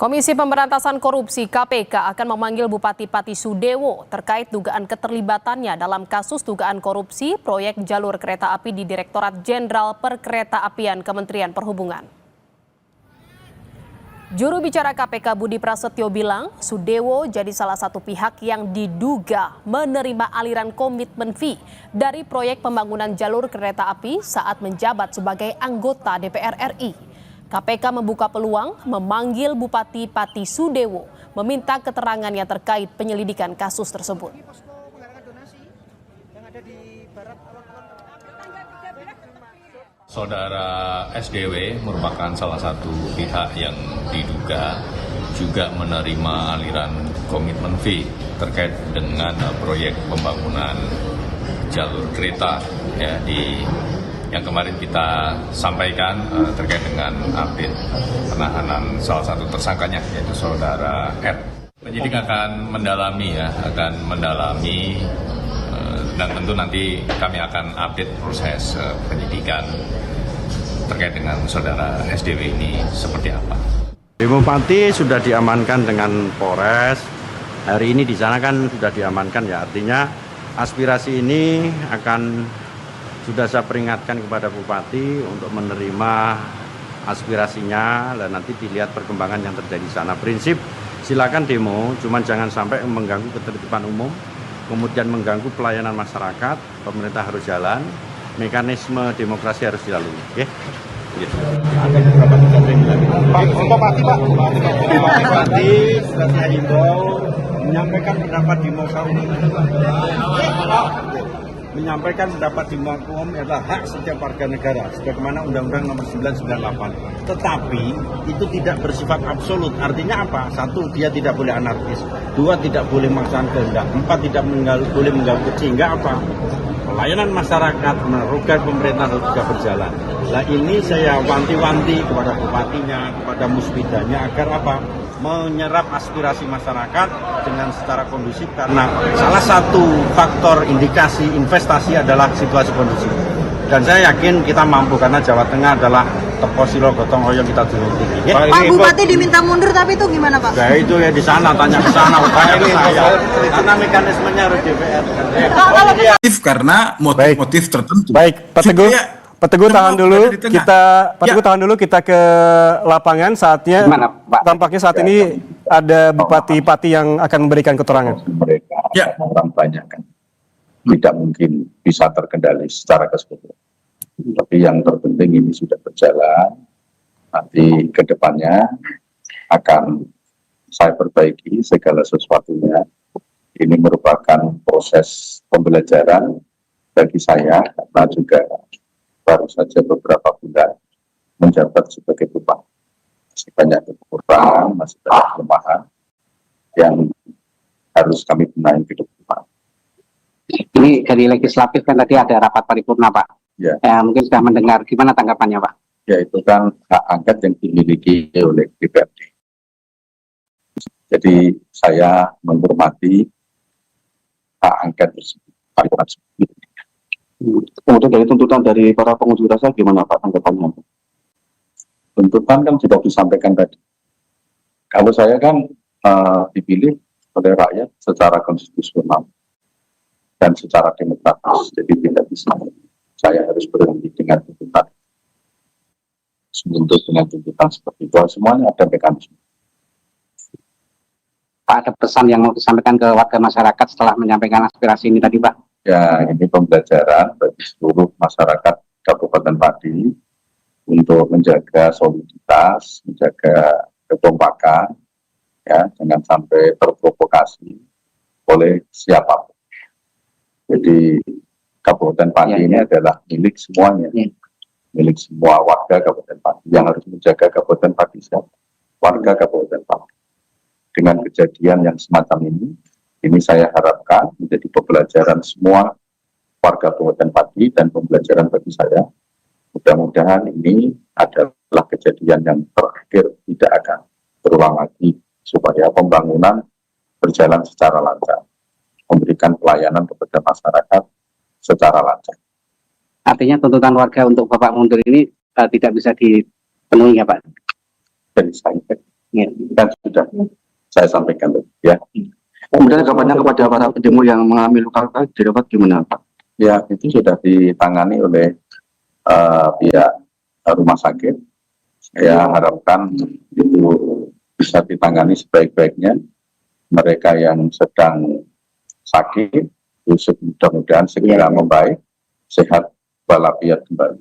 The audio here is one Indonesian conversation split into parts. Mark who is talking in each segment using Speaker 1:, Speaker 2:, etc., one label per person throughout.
Speaker 1: Komisi Pemberantasan Korupsi (KPK) akan memanggil Bupati Pati Sudewo terkait dugaan keterlibatannya dalam kasus dugaan korupsi proyek jalur kereta api di Direktorat Jenderal Perkeretaapian Kementerian Perhubungan. Juru bicara KPK Budi Prasetyo bilang Sudewo jadi salah satu pihak yang diduga menerima aliran komitmen fee dari proyek pembangunan jalur kereta api saat menjabat sebagai anggota DPR RI. KPK membuka peluang memanggil Bupati Pati Sudewo meminta keterangannya terkait penyelidikan kasus tersebut.
Speaker 2: Saudara SDW merupakan salah satu pihak yang diduga juga menerima aliran komitmen fee terkait dengan proyek pembangunan jalur kereta ya, yang kemarin kita sampaikan terkait dengan update penahanan salah satu tersangkanya yaitu saudara R. Penyidik akan mendalami dan tentu nanti kami akan update proses penyidikan terkait dengan saudara SDW ini seperti apa.
Speaker 3: Bupati sudah diamankan dengan Polres. Hari ini di sana kan sudah diamankan ya, artinya aspirasi ini sudah saya peringatkan kepada Bupati untuk menerima aspirasinya dan nanti dilihat perkembangan yang terjadi di sana. Prinsip silakan demo, cuman jangan sampai mengganggu ketertiban umum, kemudian mengganggu pelayanan masyarakat. Pemerintah harus jalan, mekanisme demokrasi harus dilalui. Okay?
Speaker 4: Ada beberapa tugas yang dilakukan. Pak, Bupati sudah saya himbau menyampaikan pendapat di musyawarah menyampaikan pendapat di Makum adalah hak setiap warga negara sebagaimana Undang-Undang Nomor 998. Tetapi itu tidak bersifat absolut. Artinya apa? Satu, dia tidak boleh anarkis. Dua, tidak boleh memaksakan kehendak. Empat, tidak boleh mengganggu. Sehingga apa? Pelayanan masyarakat merugikan pemerintah harus juga berjalan. Nah ini saya wanti-wanti kepada bupatinya, kepada musbidanya agar apa? Menyerap aspirasi masyarakat dengan secara kondusif karena salah satu faktor indikasi investasi adalah situasi kondusif. Dan saya yakin kita mampu karena Jawa Tengah adalah teko silo gotong royong kita dulu tinggi.
Speaker 5: Pak Bupati diminta mundur tapi itu gimana Pak?
Speaker 3: Ya itu ya di sana, tanya ke sana, tanya ke saya. Karena mekanismenya harus DPR.
Speaker 6: Karena motif tertentu.
Speaker 7: Baik, Pak Teguh tahan dulu, kita ke lapangan saatnya. Tampaknya saat ini ada Bupati Pati yang akan memberikan keterangan.
Speaker 8: Mereka orang banyak kan tidak mungkin bisa terkendali secara keseluruhan. Tapi yang terpenting ini sudah berjalan. Nanti ke depannya akan saya perbaiki segala sesuatunya. Ini merupakan proses pembelajaran bagi saya karena juga baru saja beberapa bulan menjabat sebagai bupati. Masih banyak kekurangan, masih banyak kelemahan yang harus kami benahi ke depan.
Speaker 9: Ini dari legislatif kan tadi ada rapat paripurna Pak.
Speaker 8: Ya.
Speaker 9: Mungkin sudah mendengar, gimana tanggapannya Pak?
Speaker 8: Ya itu kan hak angket yang dimiliki oleh DPRD. Jadi saya menghormati hak angket tersebut.
Speaker 9: Kemudian dari tuntutan dari para pengunjuk rasa gimana Pak tanggapannya?
Speaker 8: Tuntutan kan sudah disampaikan tadi. Kalau saya kan dipilih oleh rakyat secara konstitusional dan secara demokratis, jadi tidak bisa saya harus berhenti dengan tuntutan. Untuk dengan tuntutan seperti itu, semuanya ada mekanisme.
Speaker 9: Pak, ada pesan yang mau disampaikan ke warga masyarakat setelah menyampaikan aspirasi ini tadi Pak?
Speaker 8: Ya, ini pembelajaran bagi seluruh masyarakat Kabupaten Pati untuk menjaga soliditas, menjaga kekompakan, ya, jangan sampai terprovokasi oleh siapapun. Jadi Kabupaten Pati ini adalah milik semuanya, milik semua warga Kabupaten Pati yang harus menjaga Kabupaten Pati siapa? Warga Kabupaten Pati. Dengan kejadian yang semacam ini saya harapkan menjadi pembelajaran semua warga Kabupaten Pati dan pembelajaran bagi saya. Mudah-mudahan ini adalah kejadian yang terakhir, tidak akan berulang lagi supaya pembangunan berjalan secara lancar, memberikan pelayanan kepada masyarakat secara lancar.
Speaker 9: Artinya tuntutan warga untuk Bapak mundur ini tidak bisa dipenuhi ya Pak?
Speaker 8: Dan saya Kan sudah saya sampaikan tadi, ya.
Speaker 9: Kemudian jawabannya kepada para pendemo yang mengalami luka-luka dirawat gimana, Pak?
Speaker 8: Ya, itu sudah ditangani oleh pihak rumah sakit. Saya harapkan itu bisa ditangani sebaik-baiknya. Mereka yang sedang sakit, itu mudah-mudahan segera membaik, sehat walafiat kembali.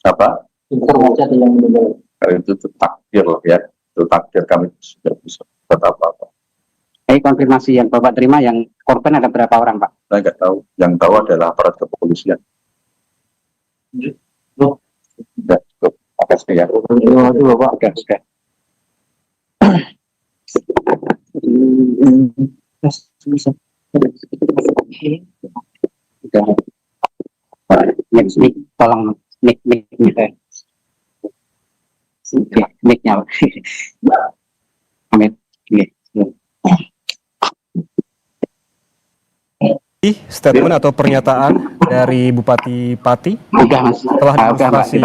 Speaker 8: Apa? Karena itu takdir ya, itu takdir, kami sudah bisa tetap apa.
Speaker 9: Konfirmasi yang Bapak terima, yang korban ada berapa orang, Pak?
Speaker 8: Saya nggak tahu. Yang tahu adalah aparat kepolisian. Sudah cukup. Makasih ya.
Speaker 9: Itu Bapak. Oke. Mic, tolong mic-nya. Amin.
Speaker 7: Statement atau pernyataan dari Bupati Pati setelah demonstrasi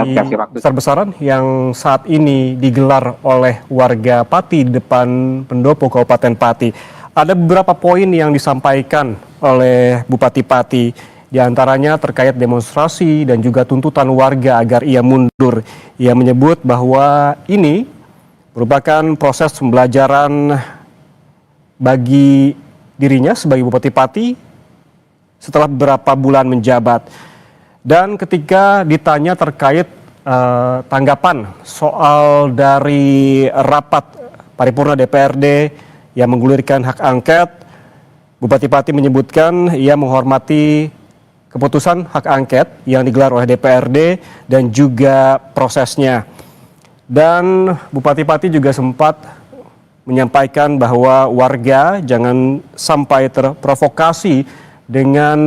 Speaker 7: besar-besaran yang saat ini digelar oleh warga Pati di depan pendopo Kabupaten Pati. Ada beberapa poin yang disampaikan oleh Bupati Pati, diantaranya terkait demonstrasi dan juga tuntutan warga agar ia mundur. Ia menyebut bahwa ini merupakan proses pembelajaran bagi dirinya sebagai Bupati Pati setelah beberapa bulan menjabat. Dan ketika ditanya terkait tanggapan soal dari rapat paripurna DPRD yang menggulirkan hak angket, Bupati Pati menyebutkan ia menghormati keputusan hak angket yang digelar oleh DPRD dan juga prosesnya. Dan Bupati Pati juga sempat menyampaikan bahwa warga jangan sampai terprovokasi dengan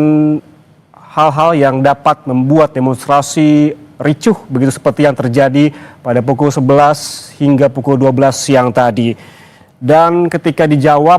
Speaker 7: hal-hal yang dapat membuat demonstrasi ricuh, begitu seperti yang terjadi pada pukul 11 hingga pukul 12 siang tadi. Dan ketika dijawab